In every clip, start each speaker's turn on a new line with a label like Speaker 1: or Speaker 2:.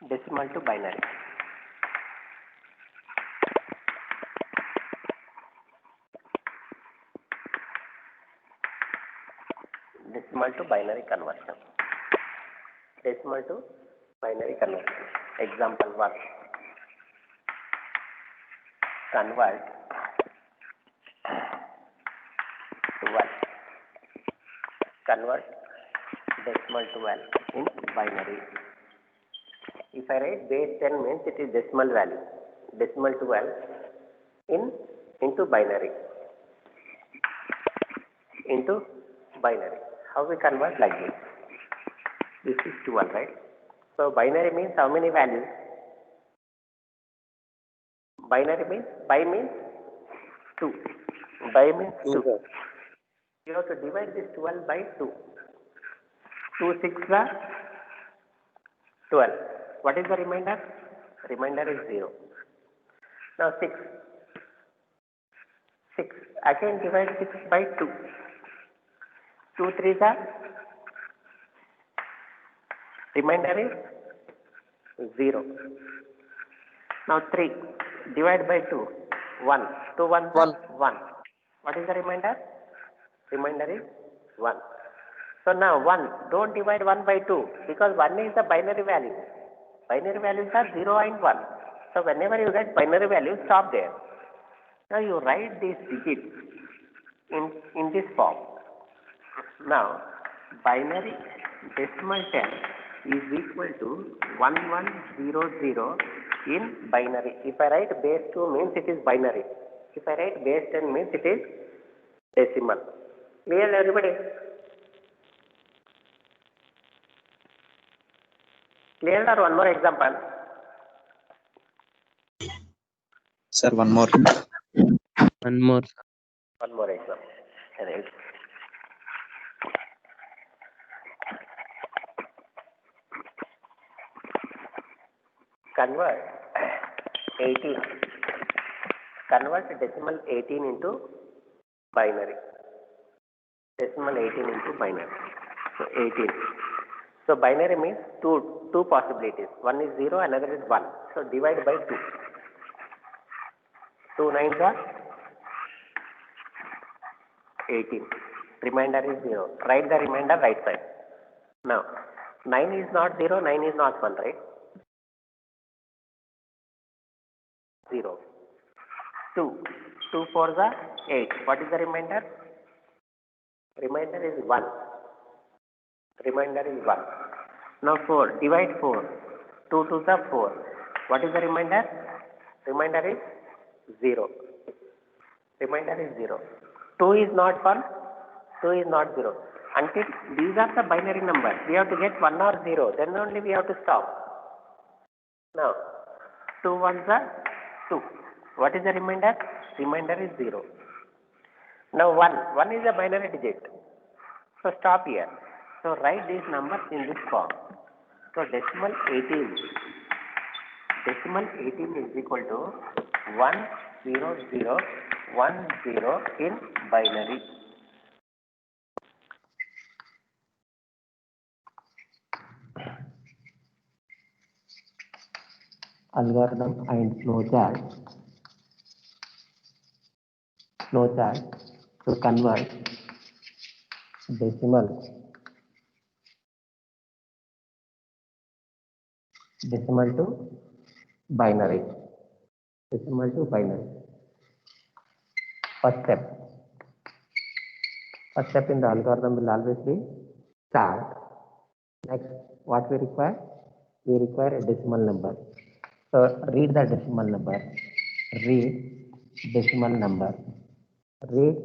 Speaker 1: decimal to binary. Decimal to binary conversion. Decimal to binary conversion. Example 1. Convert 12. Convert decimal 12 in binary. If I write base 10 means it is decimal value. Decimal 12 into binary. Into binary. How we convert like this? This is 12, right? So binary means how many values? Binary means by means 2. By means 2. You have to divide this 12 by 2. 2 6 are 12. What is the remainder? Remainder is 0. Now 6. 6. Again divide 6 by 2. 2 3s are. Remainder is 0. Now 3. Divide by 2. 1. 2 1s are 1. What is the remainder? Remainder is 1. So now 1. Don't divide 1 by 2 because 1 is the binary value. Binary values are 0 and 1. So whenever you get binary value, stop there. Now you write these digits in this form. Now binary decimal 10 is equal to 1100 in binary. If I write base 2 means it is binary. If I write base 10 means it is decimal. Clear everybody? Clear or one more example?
Speaker 2: Sir, one more.
Speaker 3: One more.
Speaker 1: One more example. Right. Convert 18. Convert decimal 18 into binary. Decimal 18 into binary. So 18. So binary means two possibilities. One is 0, another is 1. So divide by 2. 2 9s are 18. Remainder is 0. Write the remainder right side. Now 9 is not 0, 9 is not 1, right? 0. 2. 2 4s are 8. What is the remainder? Remainder is 1. Remainder is 1. Now 4. Divide 4. 2 2s are 4. What is the remainder? Remainder is 0. Remainder is 0. 2 is not 1. 2 is not 0. Until these are the binary numbers. We have to get 1 or 0. Then only we have to stop. Now 2 1s are 2. What is the remainder? Remainder is 0. Now 1. 1 is a binary digit. So stop here. So write these numbers in this form. So decimal 18. Decimal 18 is equal to 10010 in binary. Algorithm and flowchart. Flowchart to convert decimal to binary. Decimal to binary. First step in the algorithm will always be start. Next, what we require? We require a decimal number. So read the decimal number. Read decimal number. Read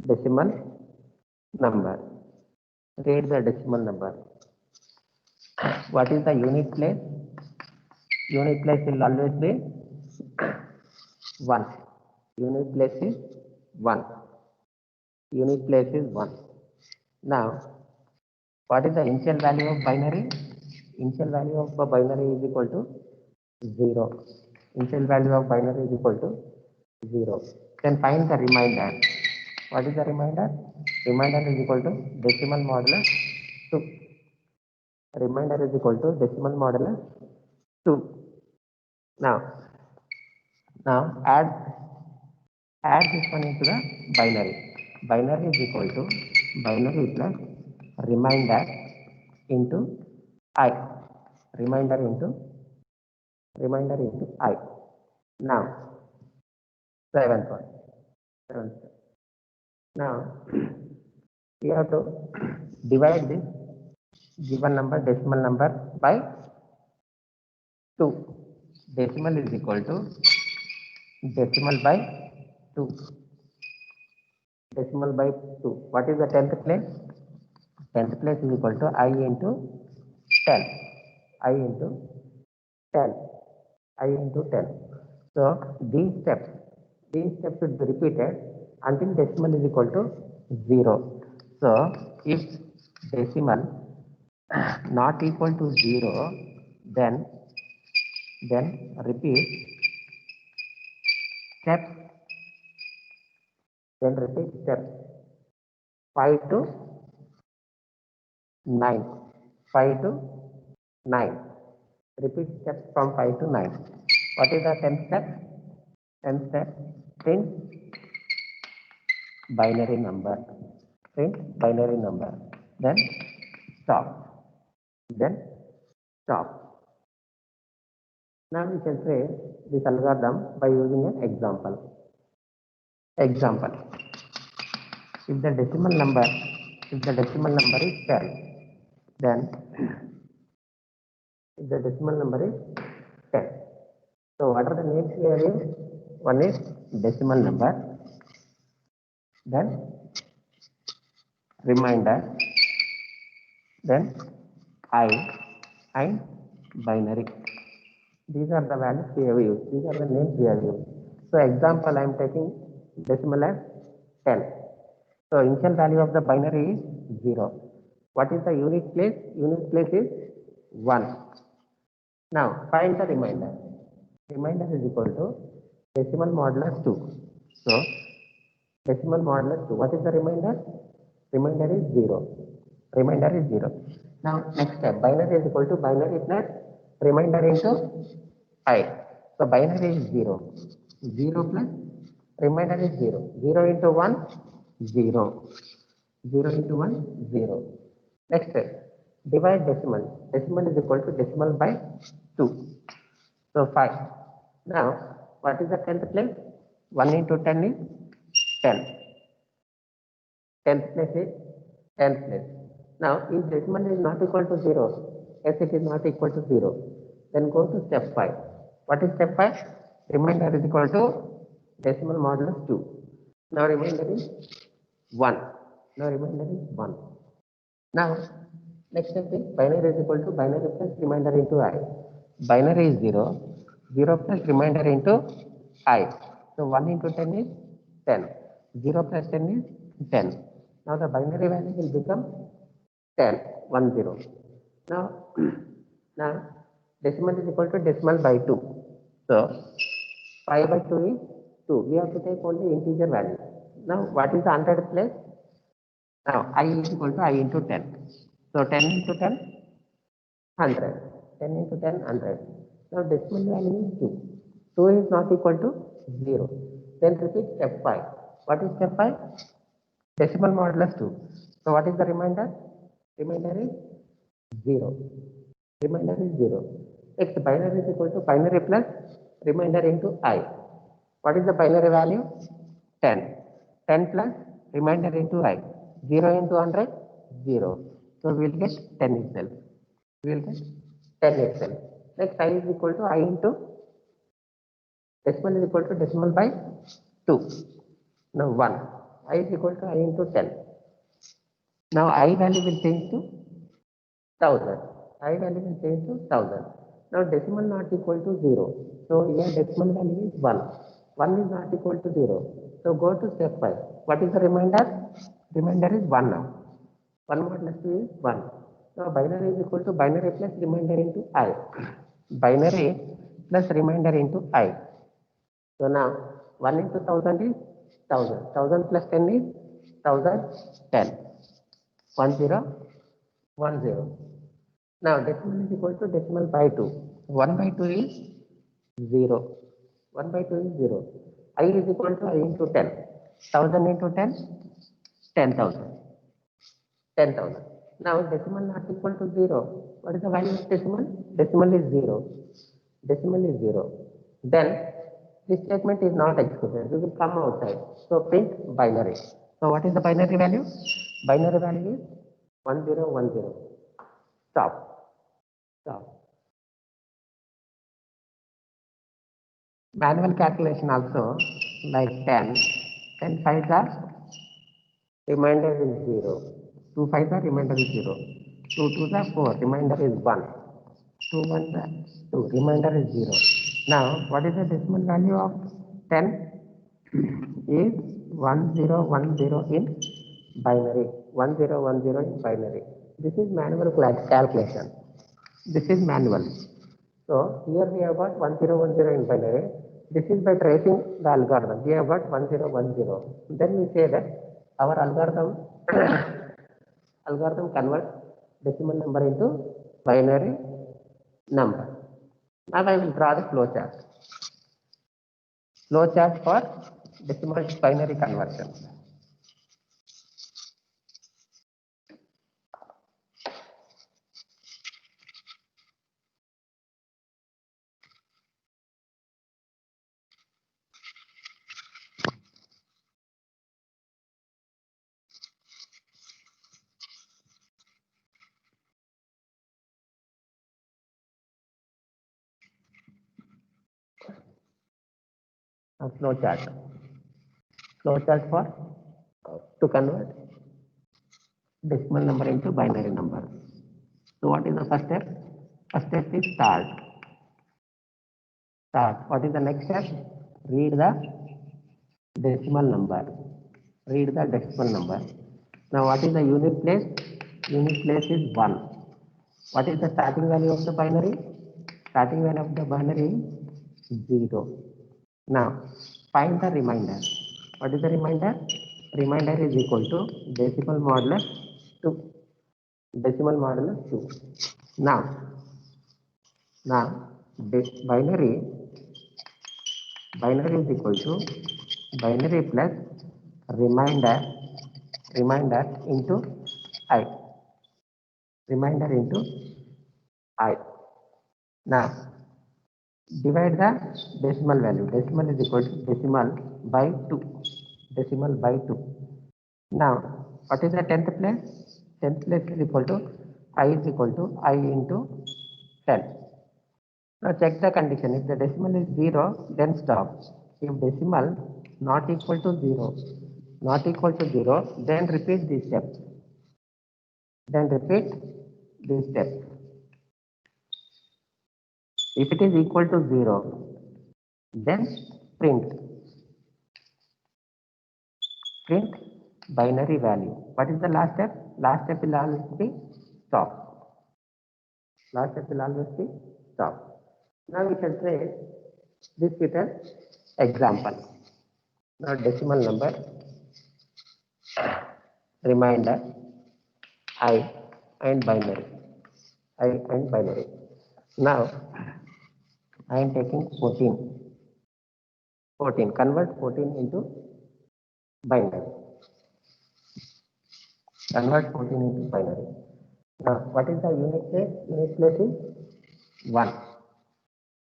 Speaker 1: decimal number. Read the decimal number. What is the unit place? Unit place will always be 1. Unit place is 1. Unit place is 1. Now, what is the initial value of binary? Initial value of a binary is equal to 0. Initial value of binary is equal to 0. Then find the remainder. What is the remainder? Remainder is equal to decimal modulus 2. Remainder is equal to decimal modulus 2. Now add this one into the binary. Binary is equal to binary plus remainder into I. Remainder into I. Now seventh one. Now we have to divide this given number, decimal number, by 2. Decimal is equal to decimal by 2. Decimal by 2. What is the 10th place? 10th place is equal to I into 10. I into 10. I into 10. So these steps should be repeated until decimal is equal to 0. So if decimal not equal to 0, then repeat steps, 5 to 9. 5 to 9. Repeat steps from 5 to 9. What is the 10th step? 10th step, print binary number. Print binary number. Then stop. Now we can say this algorithm by using an example. If the decimal number is 10, then if the decimal number is 10, so what are the names we are using? One is decimal number, then remainder, then I, and binary. These are the values we have used. These are the names we have used. So example, I am taking decimal as 10. So initial value of the binary is 0. What is the unit place? Unit place is 1. Now find the remainder. Remainder is equal to decimal modulus 2. So decimal modulus 2. What is the remainder? Remainder is 0. Now next step, binary is equal to binary plus remainder into I. So binary is 0. 0 plus remainder is 0. 0 into 1, 0. 0 into 1, 0. Next step, divide decimal. Decimal is equal to decimal by 2. So 5. Now what is the 10th place? 1 into 10 is 10. 10th place is 10th place. Now if decimal is not equal to 0, as it is not equal to 0, then go to step 5. What is step 5? Remainder is equal to decimal modulus 2. Now remainder is 1. Now next step is binary is equal to binary plus remainder into I. Binary is 0. 0 plus remainder into I. So 1 into 10 is 10. 0 plus 10 is 10. Now the binary value will become 10. 1 0. Now decimal is equal to decimal by 2. So 5 by 2 is 2. We have to take only integer value. Now what is the 100th place? Now I is equal to I into 10. So 10 into 10, 100. 10 into 10, 100. Now decimal value is 2. 2 is not equal to 0. Then repeat step 5. What is step 5? Decimal modulus 2. So what is the remainder? Remainder is 0. Next, binary is equal to binary plus remainder into I. What is the binary value? 10. 10 plus remainder into I. 0 into 100, 0. So we will get 10 itself. Next, I is equal to I into decimal is equal to decimal by 2. Now 1. I is equal to I into 10. Now I value will change to 1000. Now decimal not equal to 0. So here decimal value is 1. 1 is not equal to 0. So go to step 5. What is the remainder? Remainder is 1 now. 1 modulus 2 is 1. Now binary is equal to binary plus remainder into I. Binary plus remainder into I. So now 1 into 1000 is 1000. 1000 plus 10 is 1010. 1 0 1 0. Now decimal is equal to decimal by 2. 1 by 2 is 0. 1 by 2 is 0. I is equal to I into 10. 1000 into 10, 10,000. 10,000. Now decimal not equal to 0. What is the value of decimal? Decimal is 0. Decimal is 0. Then this statement is not executed. We will come outside. So print binary. So what is the binary value? Binary value is 1010. Stop. Stop. Manual calculation also like 10. 10 5s are remainder is 0. 2 5s are remainder is 0. 2 2s are 4. Remainder is 1. 2 1s are 2. Remainder is 0. Now what is the decimal value of 10? Is 1010 in binary. 1010 in binary. This is manual calculation. This is manual. So here we have got 1010 in binary. This is by tracing the algorithm. We have got 1010. Then we say that our algorithm algorithm converts decimal number into binary number. Now I will draw the flow chart. Flow chart for decimal to binary conversion. Flow chart. Flow chart for to convert decimal number into binary number. So what is the first step? First step is start. Start. What is the next step? Read the decimal number. Read the decimal number. Now what is the unit place? Unit place is 1. What is the starting value of the binary? Starting value of the binary is 0. Now find the remainder. What is the remainder? Remainder is equal to decimal modulus 2. Decimal modulus 2. Now this binary is equal to binary plus remainder into I. Remainder into I. Now divide the decimal value. Decimal is equal to decimal by 2. Decimal by 2. Now what is the 10th place? 10th place is equal to I is equal to I into 10. Now check the condition. If the decimal is 0, then stop. If decimal not equal to 0, then repeat this step. If it is equal to 0, then print binary value. What is the last step? Last step will always be stop. Now we can trace this with an example. Now decimal number, remainder, I and binary. Now I am taking 14. Convert 14 into binary. Now what is the unit place? Unit place is 1.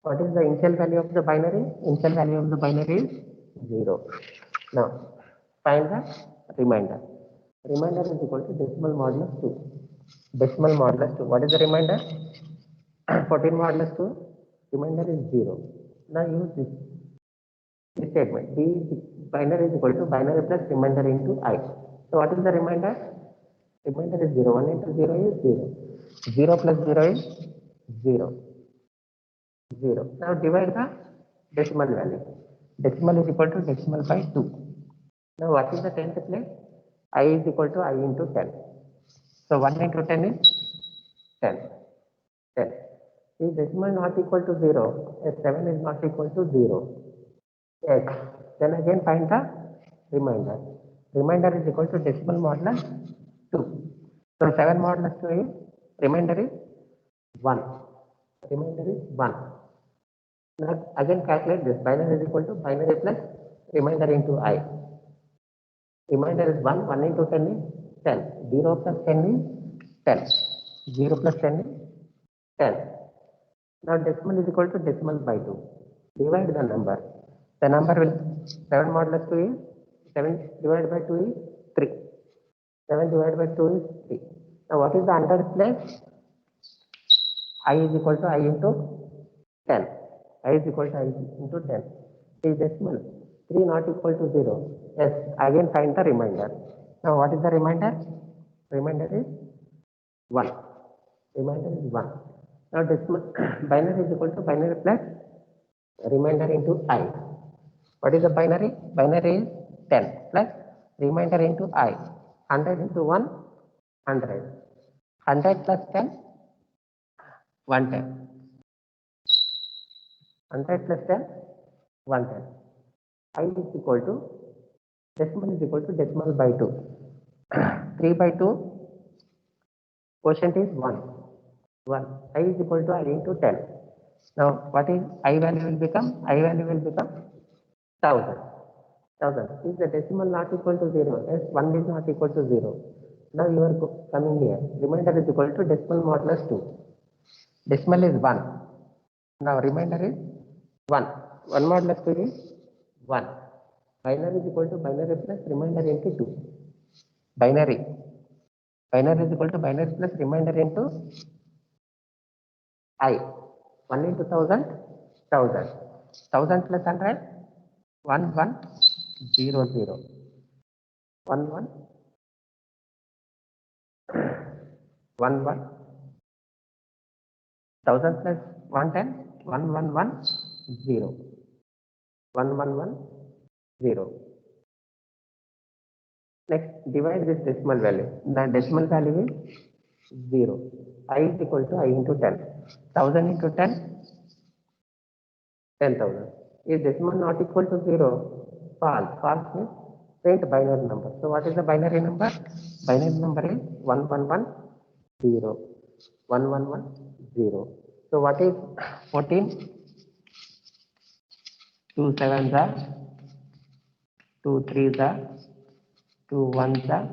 Speaker 1: What is the initial value of the binary? Initial value of the binary is 0. Now find the remainder. Remainder is equal to decimal modulus 2. What is the remainder? 14 modulus 2. Remainder is 0. Now use this statement. Binary is equal to binary plus remainder into I. So what is the remainder? Remainder is 0. 1 into 0 is 0. 0 plus 0 is 0. Now divide the decimal value. Decimal is equal to decimal by 2. Now what is the 10th place? I is equal to I into 10. So 1 into 10 is 10. If decimal not equal to 0, if 7 is not equal to 0, yes, then again find the remainder. Remainder is equal to decimal modulus 2. So 7 modulus 2 is, remainder is 1. remainder is 1. Now again calculate this. Binary is equal to binary plus remainder into I. Remainder is 1. 1 into 10 is 10. 0 plus 10 is 10. 0 plus 10 is 10. Now decimal is equal to decimal by 2. Divide the number. The number will 7 modulus 2 is 7 divided by 2 is 3. 7 divided by 2 is 3. Now what is the hundredth place? I is equal to I into 10. I is equal to I into 10. Is decimal. 3 not equal to 0. Yes, again find the remainder. Now what is the remainder? Remainder is 1. Remainder is 1. Now decimal binary is equal to binary plus remainder into I. What is the binary? Binary is 10 plus remainder into I. 100 into 1, 100. 100 plus 10, 110. 100 plus 10, 110. I is equal to, decimal is equal to decimal by 2. 3 by 2, quotient is 1. 1. I is equal to I into 10. Now, what is I value will become? I value will become 1000. 1000. Is the decimal not equal to 0? Yes, 1 is not equal to 0. Now you are coming here. Remainder is equal to decimal modulus 2. Decimal is 1. Now remainder is 1. 1 modulus 2 is 1. Binary is equal to binary plus remainder into 2. Binary. Binary is equal to binary plus remainder into I. 1 into 1000, 1000. 1000 plus 100, 1, 1, 0, 0. 1, 1, 1, 1. 1000 plus 110, 1, 1, 1, 0. 1, 1, 1, 0. Next, divide this decimal value. The decimal value is 0. I is equal to I into 10. 1000 into 10, 10,000. Is decimal not equal to 0? False. False means print binary number. So what is the binary number? Binary number is 1110. 1110. So what is 14? 2 sevens are, 2 threes are, 2 ones are.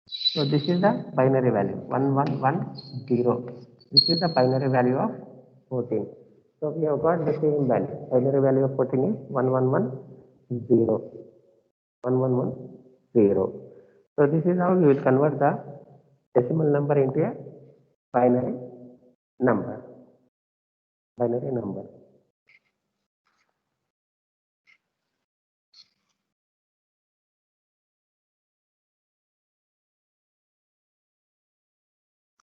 Speaker 1: So this is the binary value 1110. This is the binary value of 14. So we have got the same value. Binary value of 14 is 1110. 1110. So this is how we will convert the decimal number into a binary number. Binary number.